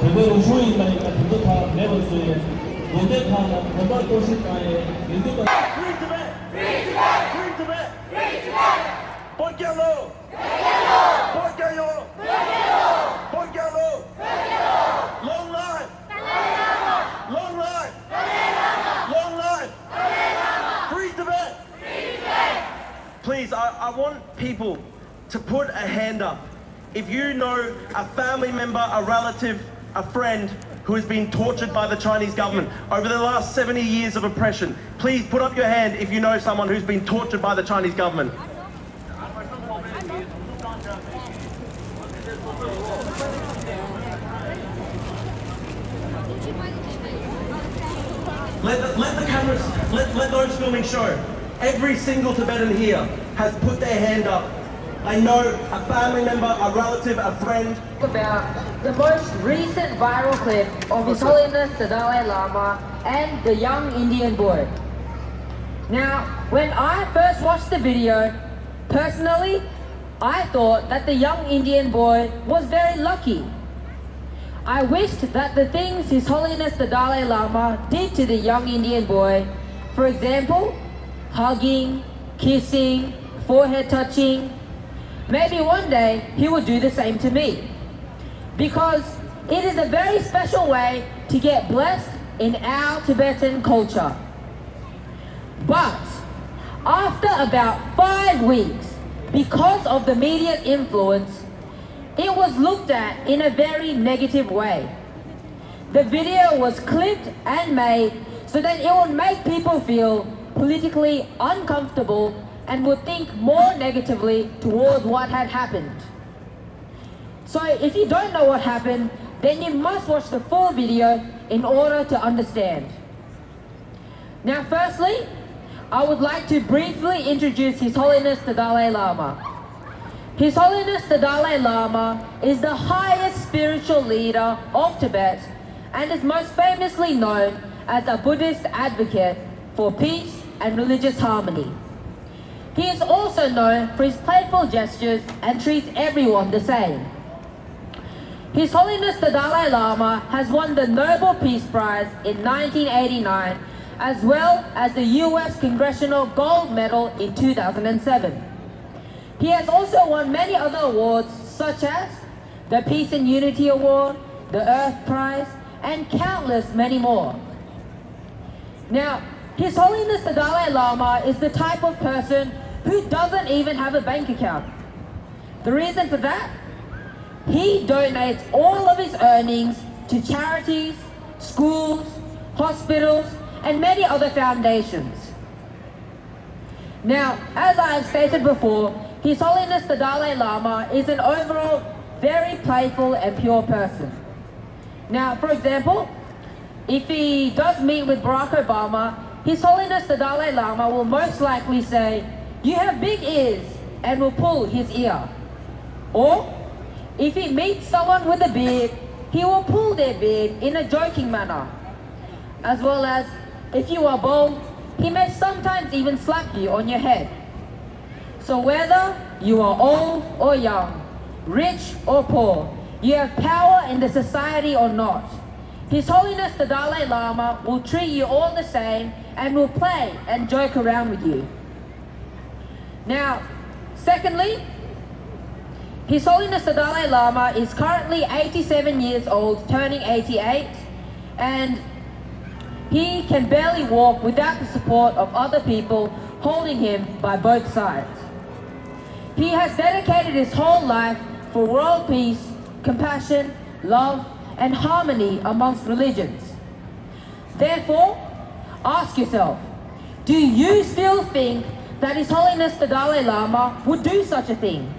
제대로 쇼인가니까 부족한 네버스의 모델하는 건설 도시가의 인도가 Free Tibet! Free Tibet! Free Tibet! Free Tibet! Portrayals! Portrayals! Portrayals! Long life! Long life! Long life! Free Tibet! Please, I want people to put a hand up. If you know a family member, a relative, a friend who has been tortured by the Chinese government over the last 70 years of oppression, please put up your hand if you know someone who's been tortured by the Chinese government. Let the cameras, let those filming show. Every single Tibetan here has put their hand up. I know a family member, a relative, a friend. About the most recent viral clip of His Holiness the Dalai Lama and the young Indian boy. Now, when I first watched the video, personally, I thought that the young Indian boy was very lucky. I wished that the things His Holiness the Dalai Lama did to the young Indian boy, for example, hugging, kissing, forehead touching, maybe one day he will do the same to me. Because it is a very special way to get blessed in our Tibetan culture. But after about 5 weeks, because of the media influence, it was looked at in a very negative way. The video was clipped and made so that it would make people feel politically uncomfortable and would think more negatively towards what had happened. So if you don't know what happened, then you must watch the full video in order to understand. Now firstly, I would like to briefly introduce His Holiness the Dalai Lama. His Holiness the Dalai Lama is the highest spiritual leader of Tibet and is most famously known as a Buddhist advocate for peace and religious harmony. He is also known for his playful gestures and treats everyone the same. His Holiness the Dalai Lama has won the Nobel Peace Prize in 1989 as well as the US Congressional Gold Medal in 2007. He has also won many other awards such as the Peace and Unity Award, the Earth Prize, and countless many more. Now, His Holiness the Dalai Lama is the type of person who doesn't even have a bank account. The reason for that? He donates all of his earnings to charities, schools, hospitals, and many other foundations. Now, as I have stated before, His Holiness the Dalai Lama is an overall very playful and pure person. Now, for example, if he does meet with Barack Obama, His Holiness the Dalai Lama will most likely say, "You have big ears," and will pull his ear. Or, if he meets someone with a beard, he will pull their beard in a joking manner. As well as, if you are bald, he may sometimes even slap you on your head. So whether you are old or young, rich or poor, you have power in the society or not, His Holiness the Dalai Lama will treat you all the same and will play and joke around with you. Now, secondly, His Holiness the Dalai Lama is currently 87 years old, turning 88, and he can barely walk without the support of other people holding him by both sides. He has dedicated his whole life for world peace, compassion, love, and harmony amongst religions. Therefore, ask yourself, do you still think that His Holiness the Dalai Lama would do such a thing?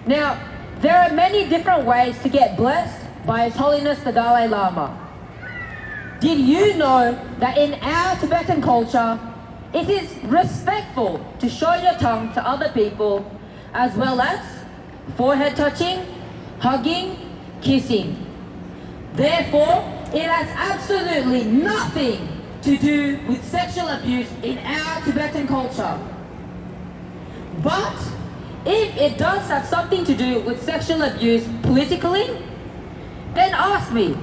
Now, there are many different ways to get blessed by His Holiness the Dalai Lama. Did you know that in our Tibetan culture, it is respectful to show your tongue to other people, as well as forehead touching, hugging, kissing. Therefore, it has absolutely nothing to do with sexual abuse in our Tibetan culture. But if it does have something to do with sexual abuse politically, then asked me,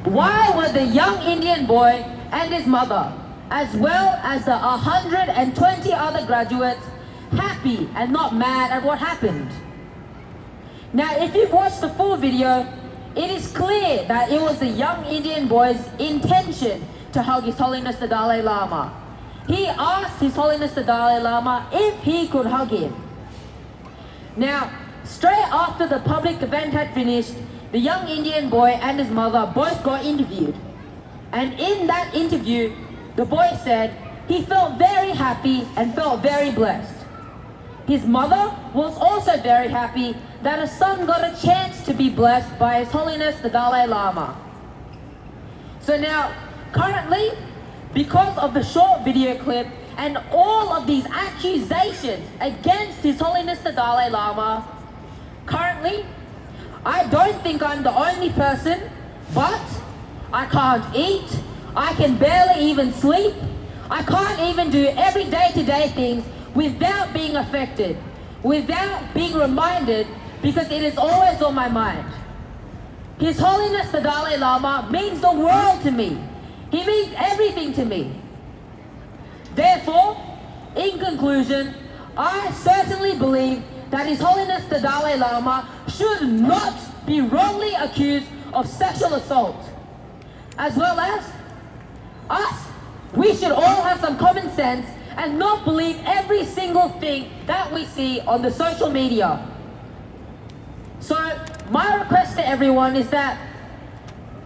why were the young Indian boy and his mother, as well as the 120 other graduates, happy and not mad at what happened? Now, if you've watched the full video, it is clear that it was the young Indian boy's intention to hug His Holiness the Dalai Lama. He asked His Holiness the Dalai Lama if he could hug him. Now, straight after the public event had finished, the young Indian boy and his mother both got interviewed. And in that interview, the boy said he felt very happy and felt very blessed. His mother was also very happy that her son got a chance to be blessed by His Holiness the Dalai Lama. So now, currently, because of the short video clip and all of these accusations against His Holiness the Dalai Lama, currently, I don't think I'm the only person, but I can't eat, I can barely even sleep, I can't even do every day-to-day things without being affected, without being reminded, because it is always on my mind. His Holiness the Dalai Lama means the world to me. He means everything to me. Therefore, in conclusion, I certainly believe that His Holiness the Dalai Lama should not be wrongly accused of sexual assault. As well as us, we should all have some common sense and not believe every single thing that we see on the social media. So my request to everyone is that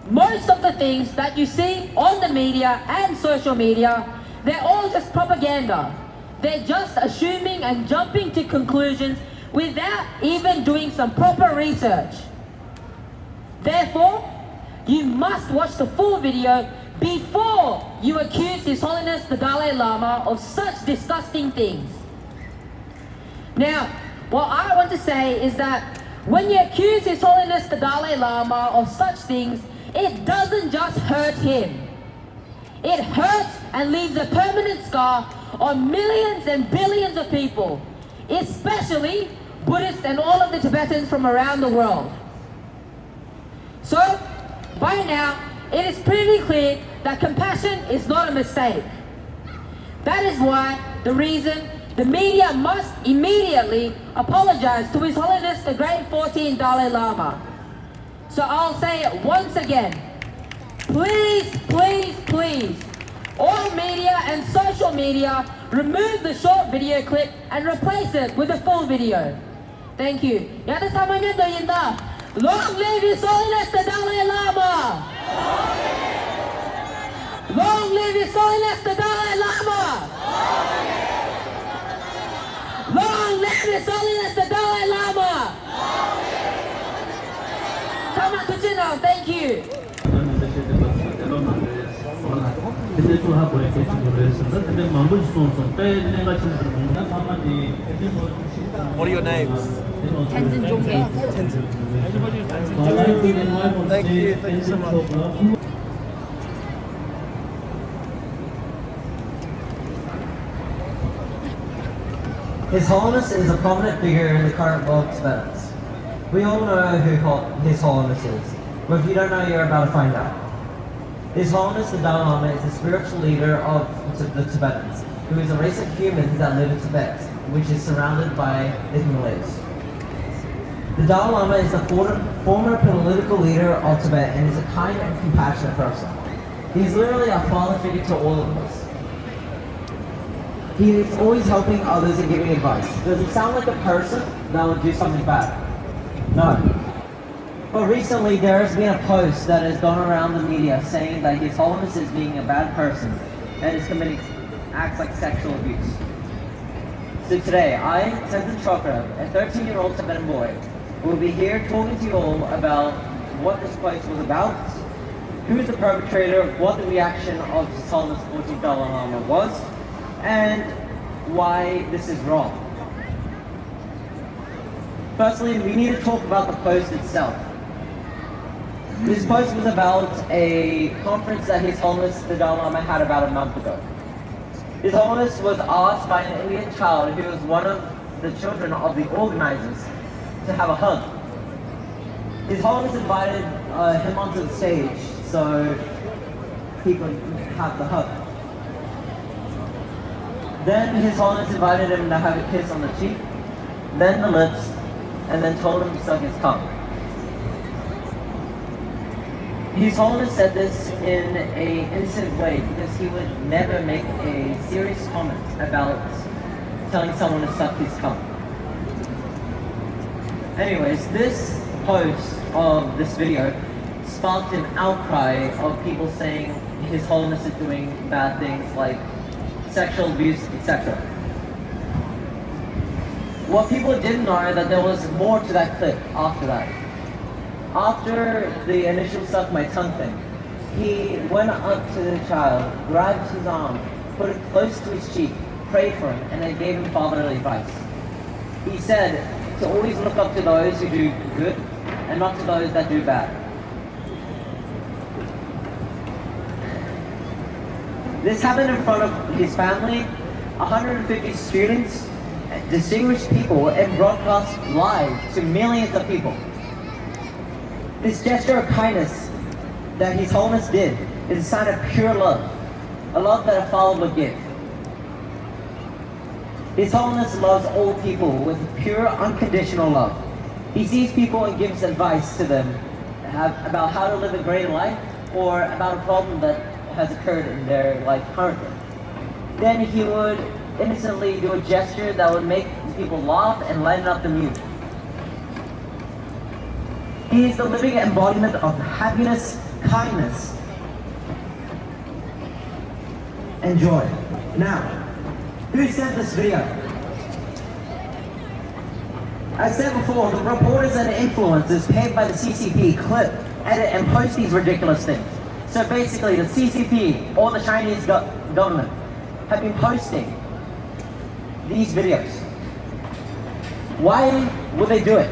most of the things that you see on the media and social media, they're all just propaganda. They're just assuming and jumping to conclusions without even doing some proper research. Therefore, you must watch the full video before you accuse His Holiness the Dalai Lama of such disgusting things. Now, what I want to say is that when you accuse His Holiness the Dalai Lama of such things, it doesn't just hurt him. It hurts and leaves a permanent scar on millions and billions of people, especially Buddhists and all of the Tibetans from around the world. So, by now, it is pretty clear that compassion is not a mistake. That is why the reason the media must immediately apologize to His Holiness the Great 14 Dalai Lama. So I'll say it once again. Please, please, please, all media and social media, remove the short video clip and replace it with a full video. Thank you. Yata samanya doyinda. Long live His Holiness the Dalai Lama! Long live His Holiness the Dalai Lama! Long live His Holiness the Dalai Lama! Come on to Chino, thank you. What are your names? Tenzin Jonghae. Thank you so much. His Holiness is a prominent figure in the current world of Tibetans. We all know who His Holiness is, but if you don't know, you're about to find out. His Holiness the Dalai Lama is the spiritual leader of the Tibetans, who is a race of humans that live in Tibet, which is surrounded by the Himalayas. The Dalai Lama is the former political leader of Tibet and is a kind and compassionate person. He is literally a father figure to all of us. He is always helping others and giving advice. Does he sound like a person that would do something bad? No. But recently there has been a post that has gone around the media saying that His Holiness is being a bad person and is committing acts like sexual abuse. So today, I, Tenzin Chokra, a 13-year-old Tibetan boy, will be here talking to you all about what this post was about, who is the perpetrator, what the reaction of His Holiness 14th Dalai Lama was, and why this is wrong. Firstly, we need to talk about the post itself. This post was about a conference that His Holiness the Dalai Lama had about a month ago. His Holiness was asked by an Indian child who was one of the children of the organizers to have a hug. His Holiness invited him onto the stage so he could have the hug. Then His Holiness invited him to have a kiss on the cheek, then the lips, and then told him to suck his tongue. His Holiness said this in an innocent way because he would never make a serious comment about telling someone to suck his tongue. Anyways, this post of this video sparked an outcry of people saying His Holiness is doing bad things like sexual abuse, etc. What people didn't know that there was more to that clip after that. After the initial suck my tongue thing, he went up to the child, grabbed his arm, put it close to his cheek, prayed for him, and then gave him fatherly advice. He said to always look up to those who do good and not to those that do bad. This happened in front of his family, 150 students, distinguished people, and broadcast live to millions of people. This gesture of kindness that His Holiness did is a sign of pure love, a love that a father would give. His Holiness loves all people with pure, unconditional love. He sees people and gives advice to them about how to live a greater life or about a problem that has occurred in their life currently. Then he would innocently do a gesture that would make people laugh and lighten up the mood. He is the living embodiment of happiness, kindness, and joy. Now, who sent this video? I said before, the reporters and influencers paid by the CCP clip, edit, and post these ridiculous things. So basically, the CCP or the Chinese government have been posting these videos. Why would they do it?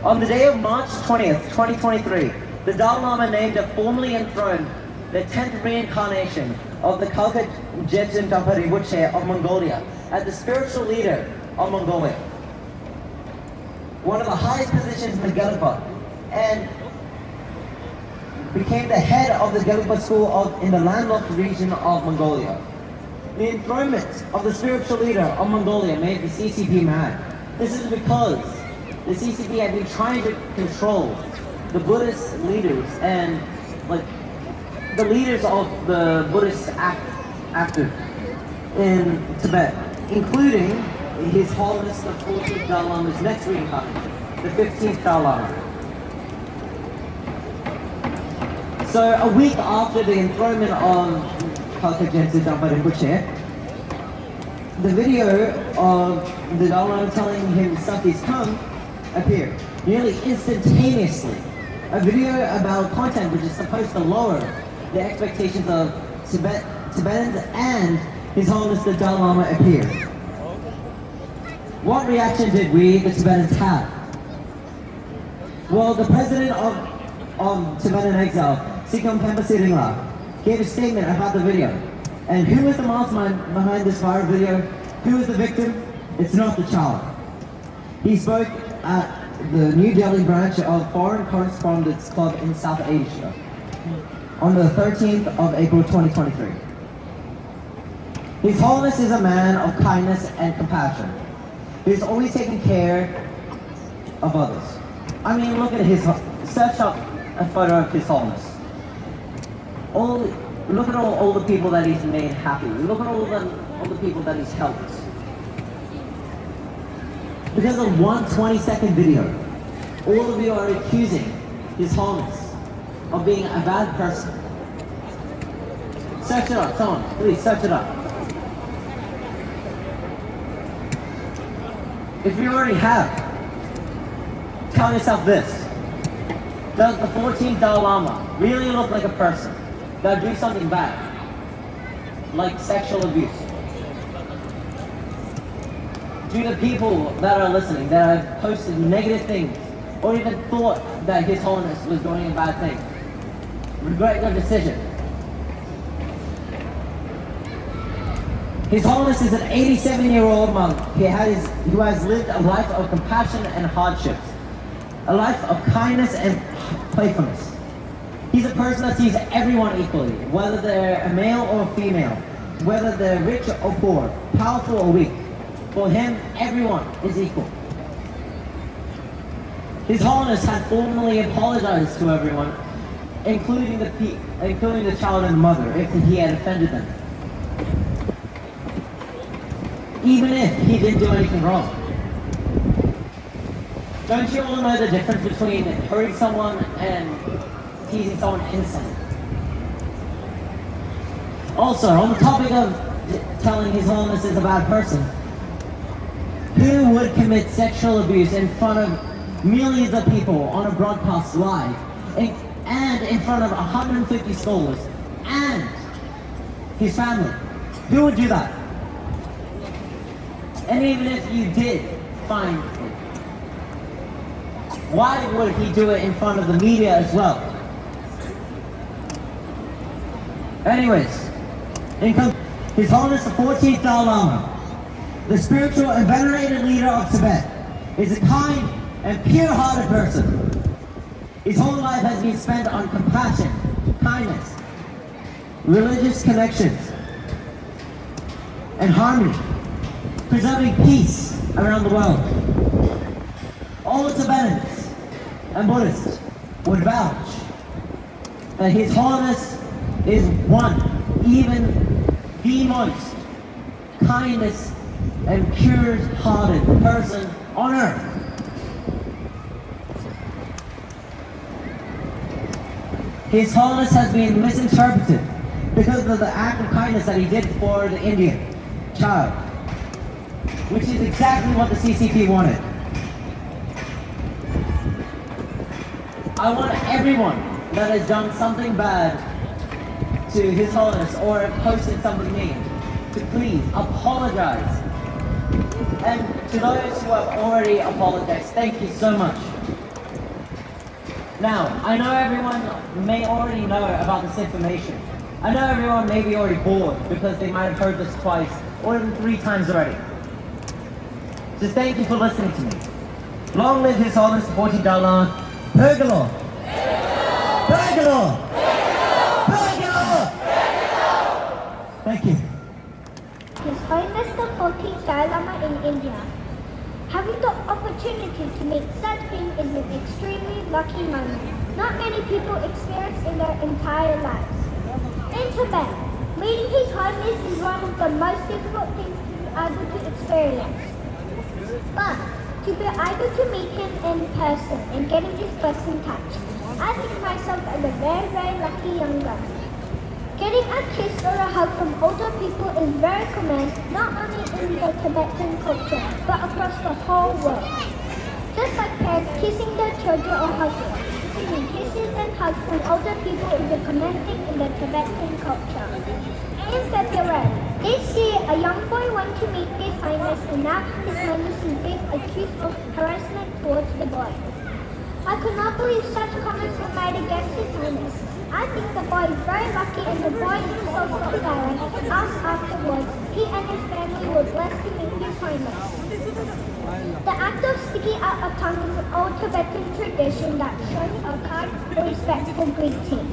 On the day of March 20th, 2023, the Dalai Lama named a formally enthroned the 10th reincarnation of the Kalka Jetsun Dampari Rinpoche of Mongolia as the spiritual leader of Mongolia. One of the highest positions in the Gelugpa, and became the head of the Gelugpa school in the landlocked region of Mongolia. The enthronement of the spiritual leader of Mongolia made the CCP mad. This is because the CCP had been trying to control the Buddhist leaders and the leaders of the Buddhist active in Tibet, including His Holiness the 14th Dalai Lama's next reincarnation, the 15th Dalai Lama. So a week after the enthronement of Kalka Jetsun Dampari Rinpoche, the video of the Dalai Lama telling him to suck his tongue appeared nearly instantaneously. A video about content which is supposed to lower the expectations of Tibetans and His Holiness the Dalai Lama appeared. What reaction did we, the Tibetans, have? Well, the president of Tibetan exile, Sikkim Pemba Siringla, gave a statement about the video. And who was the mastermind behind this viral video? Who was the victim? It's not the child. He spoke at the New Delhi branch of Foreign Correspondents Club in South Asia on the 13th of April 2023. His Holiness is a man of kindness and compassion. He's always taking care of others. I mean, look at search up a photo of His Holiness. Look at all the people that he's made happy. Look at all the people that he's helped. Because of one 20-second video, all of you are accusing His Holiness of being a bad person. Search it up, someone, please search it up. If you already have, tell yourself this. Does the 14th Dalai Lama really look like a person that do something bad, like sexual abuse? Do the people that are listening, that have posted negative things, or even thought that His Holiness was doing a bad thing, regret their decision? His Holiness is an 87-year-old monk who has lived a life of compassion and hardships. a life of kindness and playfulness. He's a person that sees everyone equally, whether they're a male or a female, whether they're rich or poor, powerful or weak. For him, everyone is equal. His Holiness had formally apologized to everyone, including the child and the mother, if he had offended them. Even if he didn't do anything wrong. Don't you all know the difference between hurting someone and teasing someone innocently? Also, on the topic of telling His Holiness is a bad person, who would commit sexual abuse in front of millions of people on a broadcast live and in front of 150 scholars and his family? Who would do that? And even if you did find it, why would he do it in front of the media as well? Anyways, His Holiness the 14th Dalai Lama, the spiritual and venerated leader of Tibet, is a kind and pure-hearted person. His whole life has been spent on compassion, kindness, religious connections, and harmony, preserving peace around the world. All Tibetans and Buddhists would vouch that His Holiness is one, even the most kindest and pure-hearted person on earth. His Holiness has been misinterpreted because of the act of kindness that he did for the Indian child, which is exactly what the CCP wanted. I want everyone that has done something bad to His Holiness or posted something mean to please apologize. And to those who have already apologized, thank you so much. Now, I know everyone may already know about this information. I know everyone may be already bored because they might have heard this twice or even 3 times already. So thank you for listening to me. Long live His Holiness the 14th Dalai Lama. Pergalore! Pergalore! Pergalore! Thank you. His Holiness the 14th Dalai Lama in India. Having the opportunity to meet such being is an extremely lucky moment. Not many people experience in their entire lives. In Tibet, meeting His Holiness is one of the most difficult things to be able to experience. But to be able to meet him in person and getting his blessing touch, I think myself as a very, very lucky young girl. Getting a kiss or a hug from older people is very common, not only in the Tibetan culture, but across the whole world. Just like parents kissing their children or husbands, receiving kisses and hugs from older people is a common thing in the Tibetan culture. In February, this year, a young boy went to meet His Highness and now His Highness is being accused of harassment towards the boy. I could not believe such comments were made against His Highness. I think the boy is very lucky and the boy is so silent and asked afterwards he and his family were blessed to meet His Highness. The act of sticking out a tongue is an old Tibetan tradition that shows a kind, respectful greeting.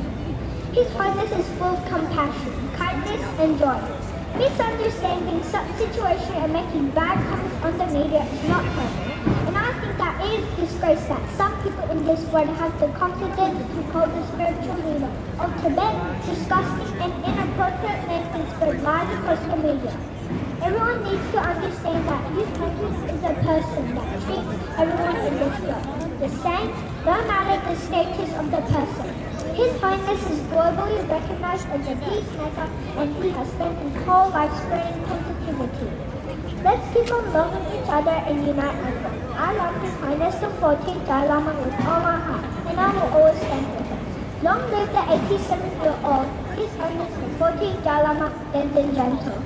His Highness is full of compassion, kindness and joy. Misunderstanding such situation and making bad comments on the media is not heard. And I think that it is disgrace that some people in this world have the confidence to call the spiritual leader of Tibet disgusting and inappropriate names and spread lies across the media. Everyone needs to understand that His Highness is a person that treats everyone in this world the same, no matter the status of the person. His Highness is globally recognized as a peacemaker and he has spent his whole life spreading positivity. Let's keep on loving each other and unite as one. I love His Highness the 14th Dalai Lama with all my heart and I will always stand with him. Long live the 87-year-old His Highness the 14th Dalai Lama, Tenzin Gyatso.